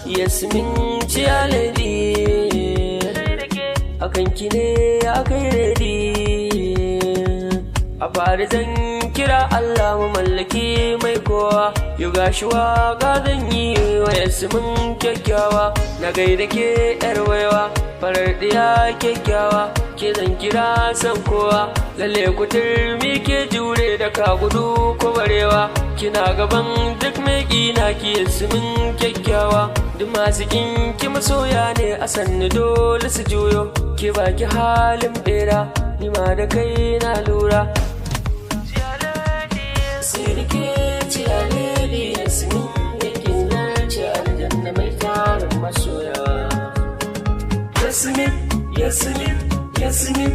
Yasmin ce alade akan ki ne ya kai redi a fari zan kira Allah mu mallaki mai kowa yau gashi waka zan yi wa Yasmin kyakkyawa na gaida ke yar waiwa farar diya kyakkyawa ke zan kira san kowa lalle ku turmi ke jure da ka gudu ko barewa kina gaban duk mai kina ki Yasmin kyakkyawa duk masu kinki masoya ne a sannu dole su juyo ke baki halin bera ni ma da kai na lura sirke ce alheri Yasmin da kinarci aljanna mai tarin masoya Yasmin Yasmin Yasmin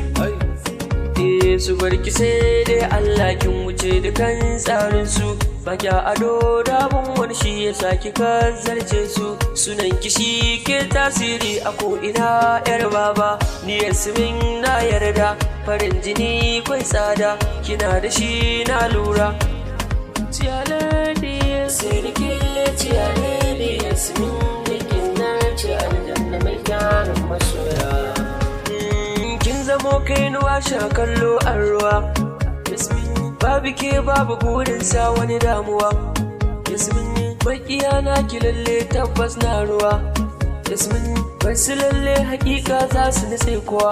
su barki sai dai Allah kin wuce dukan tsarin su baki ado da abun wani shi ya saki ka zarce su sunan kishi ke tasiri a ko ina yar baba ni Yasmin na yarda farin jini kwai tsada kina da shi na lura ciyalade sai rike ciyalade Yasmin da kina ci aljanna mai tarin masoya zamo kai nuwa sha kallo an ruwa Yasmin babu ke babu burin sa wani damuwa Yasmin makiya na ki lalle tabbas na ruwa Yasmin bar su lalle hakika za su nutse kuwa